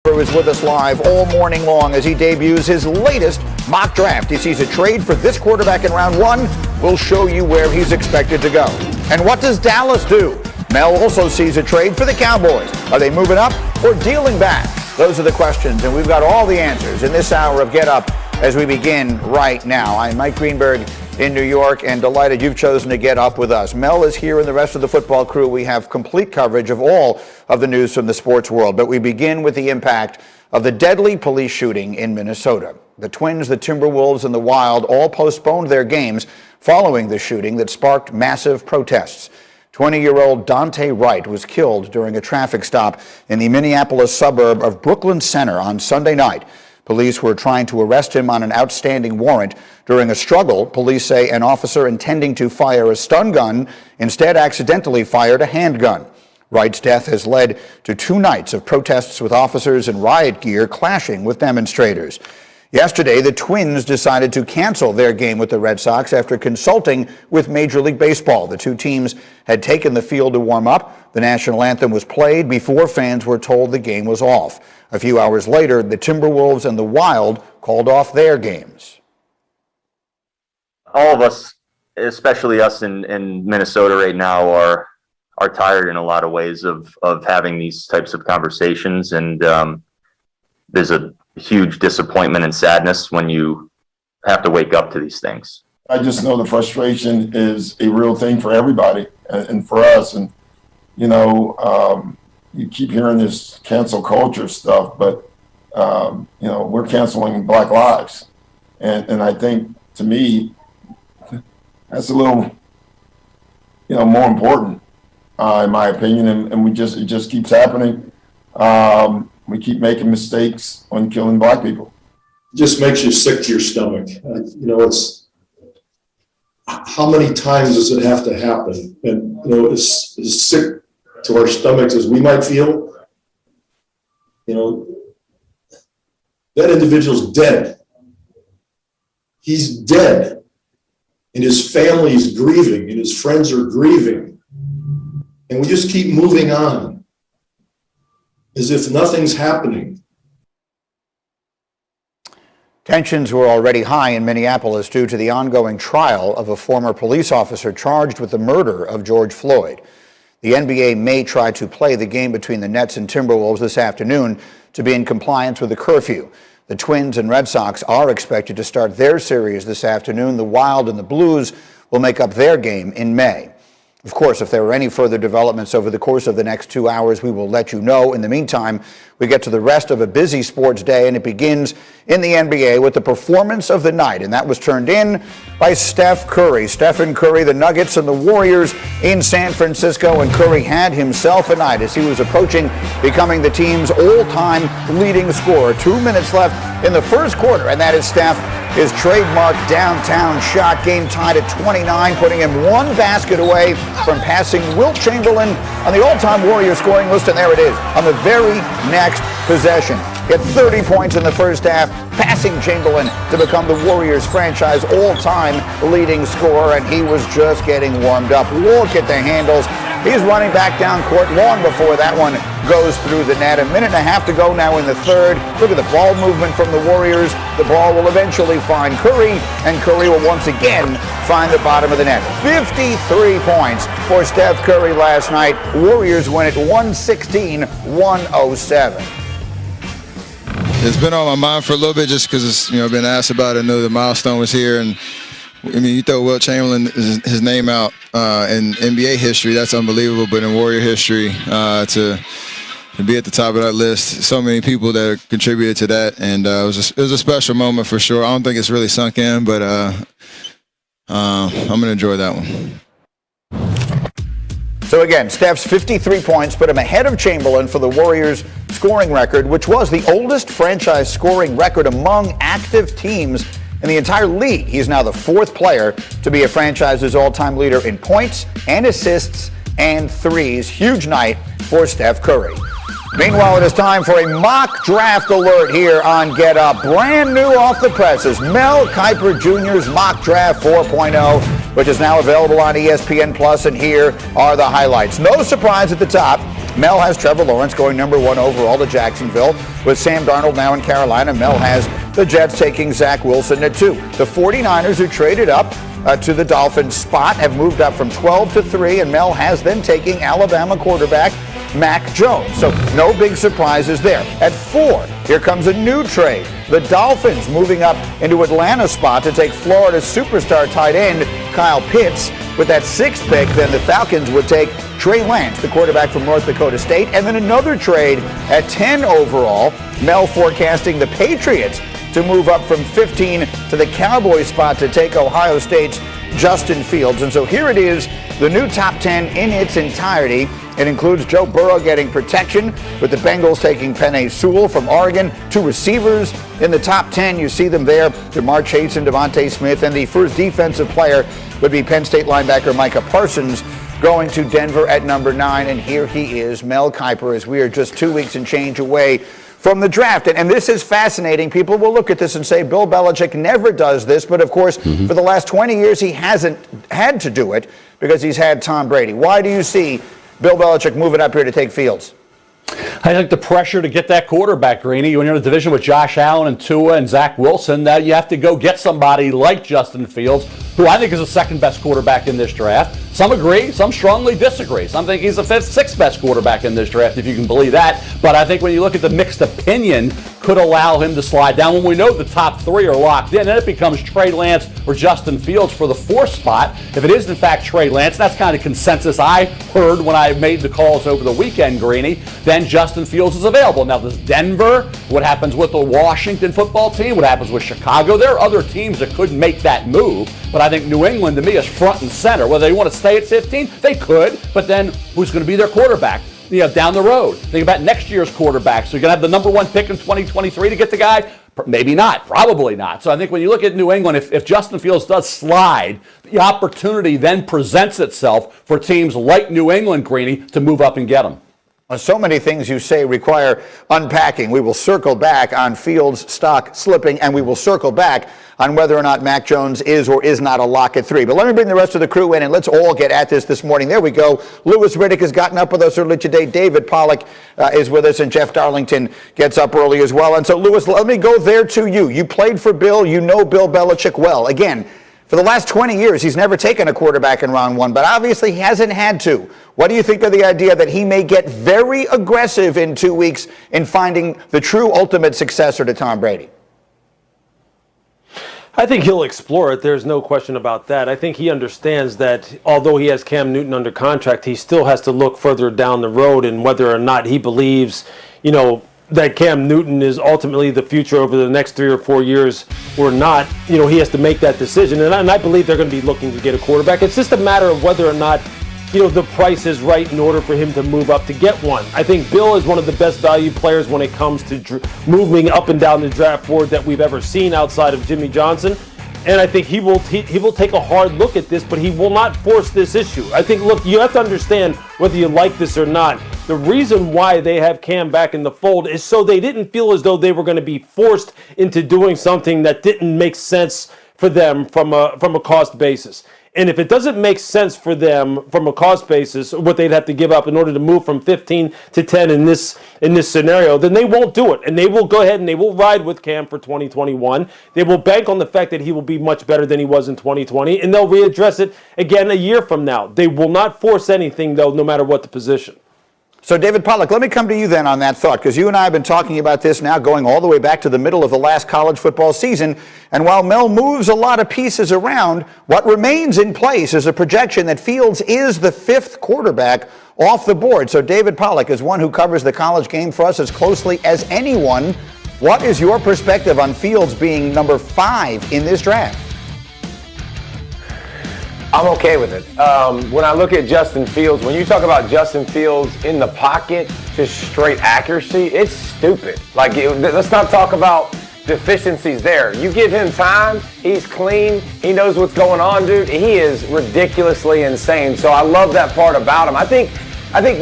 Is with us live all morning long as he debuts his latest mock draft. He sees a trade for this quarterback in round one. We'll show you where he's expected to go. And what does Dallas do? Mel also sees a trade for the Cowboys. Are they moving up or dealing back? Those are the questions, and we've got all the answers in this hour of Get Up as we begin right now. I'm Mike Greenberg in New York, and delighted you've chosen to get up with us. Mel is here and the rest of the football crew. We have complete coverage of all of the news from the sports world, but we begin with the impact of the deadly police shooting in Minnesota. The Twins, the Timberwolves, and the Wild all postponed their games following the shooting that sparked massive protests. 20-year-old Dante Wright was killed during a traffic stop in the Minneapolis suburb of Brooklyn Center on Sunday night. Police were trying to arrest him on an outstanding warrant. During a struggle, police say an officer intending to fire a stun gun instead accidentally fired a handgun. Wright's death has led to 2 nights of protests with officers in riot gear clashing with demonstrators. Yesterday, the Twins decided to cancel their game with the Red Sox after consulting with Major League Baseball. The two teams had taken the field to warm up. The national anthem was played before fans were told the game was off. A few hours later, the Timberwolves and the Wild called off their games. All of us, especially us in Minnesota right now, are tired in a lot of ways of having these types of conversations. And there's a huge disappointment and sadness when you have to wake up to these things. I just know the frustration is a real thing for everybody and for us. And, you know, you keep hearing this cancel culture stuff, but, you know, we're canceling Black lives. And I think, to me, that's a little, you know, more important, in my opinion. And it just keeps happening. We keep making mistakes on killing Black people. It just makes you sick to your stomach. You know, it's how many times does it have to happen? And, you know, as sick to our stomachs as we might feel, you know, that individual's dead. He's dead. And his family is grieving, and his friends are grieving. And we just keep moving on as if nothing's happening. Tensions were already high in Minneapolis due to the ongoing trial of a former police officer charged with the murder of George Floyd. The NBA may try to play the game between the Nets and Timberwolves this afternoon to be in compliance with the curfew. The Twins and Red Sox are expected to start their series this afternoon. The Wild and the Blues will make up their game in May. Of course, if there are any further developments over the course of the next 2 hours, we will let you know. In the meantime, we get to the rest of a busy sports day, and it begins in the NBA with the performance of the night, and that was turned in by Steph Curry. Stephen Curry, the Nuggets and the Warriors in San Francisco, and Curry had himself a night as he was approaching becoming the team's all-time leading scorer. 2 minutes left in the first quarter, and that is Steph. His trademark downtown shot, game tied at 29, putting him 1 basket away from passing Wilt Chamberlain on the all-time Warrior scoring list, and there it is on the very next possession. He had 30 points in the first half, passing Chamberlain to become the Warriors franchise all-time leading scorer, and he was just getting warmed up. Look at the handles. He's running back down court long before that one goes through the net. 1.5 minutes to go now in the third. Look at the ball movement from the Warriors. The ball will eventually find Curry, and Curry will once again find the bottom of the net. 53 points for Steph Curry last night. Warriors win it 116-107. It's been on my mind for a little bit just because it's, you know, been asked about it. I know the milestone was here, and I mean, you throw Wilt Chamberlain his name out in NBA history, that's unbelievable. But in Warrior history, to be at the top of that list, so many people that contributed to that, and it was a special moment for sure. I don't think it's really sunk in, but I'm gonna enjoy that one. So again, Steph's 53 points put him ahead of Chamberlain for the Warriors' scoring record, which was the oldest franchise scoring record among active teams in the entire league. He is now the 4th player to be a franchise's all-time leader in points and assists and threes. Huge night for Steph Curry. Meanwhile, it is time for a mock draft alert here on Get Up. Brand new off the presses, Mel Kiper Jr.'s Mock Draft 4.0. which is now available on ESPN Plus, and here are the highlights. No surprise at the top. Mel has Trevor Lawrence going number 1 overall to Jacksonville. With Sam Darnold now in Carolina, Mel has the Jets taking Zach Wilson at 2. The 49ers, who traded up to the Dolphins spot, have moved up from 12 to 3, and Mel has them taking Alabama quarterback Mac Jones. So no big surprises there. At 4, here comes a new trade. The Dolphins moving up into Atlanta's spot to take Florida's superstar tight end Kyle Pitts. With that 6th pick, then the Falcons would take Trey Lance, the quarterback from North Dakota State. And then another trade at 10 overall. Mel forecasting the Patriots to move up from 15 to the Cowboys spot to take Ohio State's Justin Fields. And so here it is, the new top 10 in its entirety. It includes Joe Burrow getting protection, with the Bengals taking Penei Sewell from Oregon. 2 receivers in the top 10. You see them there, Jamar Chase and Devontae Smith. And the first defensive player would be Penn State linebacker Micah Parsons, going to Denver at number 9. And here he is, Mel Kiper, as we are just 2 weeks and change away from the draft. And this is fascinating. People will look at this and say Bill Belichick never does this, but of course, for the last 20 years, he hasn't had to do it because he's had Tom Brady. Why do you see Bill Belichick moving up here to take Fields? I think the pressure to get that quarterback, Greeny, when you're in a division with Josh Allen and Tua and Zach Wilson, that you have to go get somebody like Justin Fields, who I think is the 2nd best quarterback in this draft. Some agree, some strongly disagree. Some think he's the 5th, 6th best quarterback in this draft, if you can believe that. But I think when you look at the mixed opinion, could allow him to slide down. When we know the top 3 are locked in, then it becomes Trey Lance or Justin Fields for the 4th spot. If it is, in fact, Trey Lance, that's kind of consensus I heard when I made the calls over the weekend, Greeny, then Justin Fields is available. Now, does Denver, what happens with the Washington football team, what happens with Chicago? There are other teams that could make that move, but I think New England, to me, is front and center. Whether they want to stay at 15, they could, but then who's going to be their quarterback? Down the road. Think about next year's quarterback. So you're going to have the number 1 pick in 2023 to get the guy? Maybe not. Probably not. So I think when you look at New England, if Justin Fields does slide, the opportunity then presents itself for teams like New England, Greeny, to move up and get him. So many things you say require unpacking. We will circle back on Fields' stock slipping, and we will circle back on whether or not Mac Jones is or is not a lock at 3. But let me bring the rest of the crew in, and let's all get at this morning. There we go. Lewis Riddick has gotten up with us early today. David Pollack is with us, and Jeff Darlington gets up early as well. And so, Lewis, let me go there to you. You played for Bill. You know Bill Belichick well. Again, for the last 20 years, he's never taken a quarterback in round 1, but obviously he hasn't had to. What do you think of the idea that he may get very aggressive in 2 weeks in finding the true ultimate successor to Tom Brady? I think he'll explore it. There's no question about that. I think he understands that although he has Cam Newton under contract, he still has to look further down the road and whether or not he believes, that Cam Newton is ultimately the future over the next 3 or 4 years or not. He has to make that decision. And I believe they're going to be looking to get a quarterback. It's just a matter of whether or not, the price is right in order for him to move up to get one. I think Bill is one of the best value players when it comes to moving up and down the draft board that we've ever seen outside of Jimmy Johnson. And I think he will take a hard look at this, but he will not force this issue. I think, look, you have to understand whether you like this or not. The reason why they have Cam back in the fold is so they didn't feel as though they were going to be forced into doing something that didn't make sense for them from a cost basis. And if it doesn't make sense for them from a cost basis, what they'd have to give up in order to move from 15 to 10 in this scenario, then they won't do it. And they will go ahead and they will ride with Cam for 2021. They will bank on the fact that he will be much better than he was in 2020, and they'll readdress it again a year from now. They will not force anything, though, no matter what the position. So, David Pollack, let me come to you then on that thought, because you and I have been talking about this now going all the way back to the middle of the last college football season. And while Mel moves a lot of pieces around, what remains in place is a projection that Fields is the 5th quarterback off the board. So, David Pollack, as one who covers the college game for us as closely as anyone, what is your perspective on Fields being number 5 in this draft? I'm okay with it. When I look at Justin Fields, when you talk about Justin Fields in the pocket, just straight accuracy, it's stupid. Let's not talk about deficiencies there. You give him time, he's clean, he knows what's going on, dude. He is ridiculously insane. So I love that part about him. I think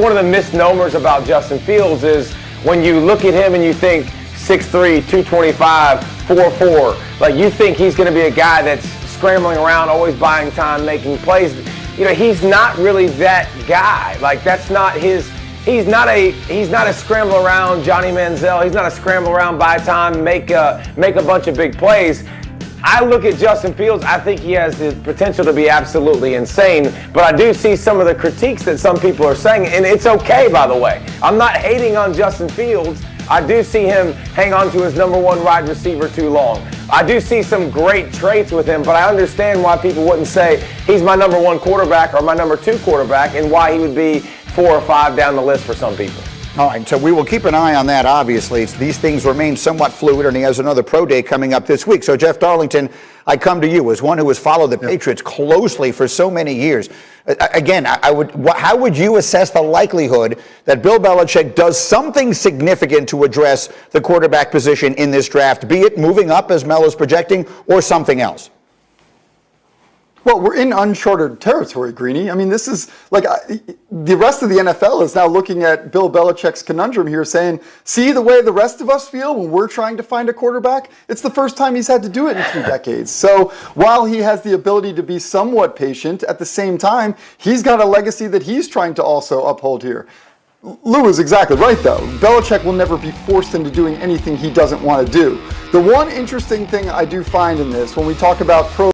one of the misnomers about Justin Fields is when you look at him and you think 6'3", 225, 4'4", you think he's going to be a guy that's scrambling around, always buying time, making plays. You know, he's not really that guy. Like, that's not his. He's not a scramble around Johnny Manziel. He's not a scramble around, buy time, make a bunch of big plays. I look at Justin Fields, I think he has the potential to be absolutely insane, but I do see some of the critiques that some people are saying, and it's okay, by the way. I'm not hating on Justin Fields. I do see him hang on to his number one wide receiver too long. I do see some great traits with him, but I understand why people wouldn't say he's my number one quarterback or my number two quarterback, and why he would be 4 or 5 down the list for some people. All right, so we will keep an eye on that, obviously. These things remain somewhat fluid, and he has another pro day coming up this week. So, Jeff Darlington, I come to you as one who has followed the Patriots closely for so many years. Again, how would you assess the likelihood that Bill Belichick does something significant to address the quarterback position in this draft, be it moving up, as Mel is projecting, or something else? Well, we're in uncharted territory, Greeny. I mean, this is like the rest of the NFL is now looking at Bill Belichick's conundrum here, saying, see the way the rest of us feel when we're trying to find a quarterback? It's the first time he's had to do it in 2 decades. So while he has the ability to be somewhat patient, at the same time, he's got a legacy that he's trying to also uphold here. Lou is exactly right, though. Belichick will never be forced into doing anything he doesn't want to do. The one interesting thing I do find in this, when we talk about pro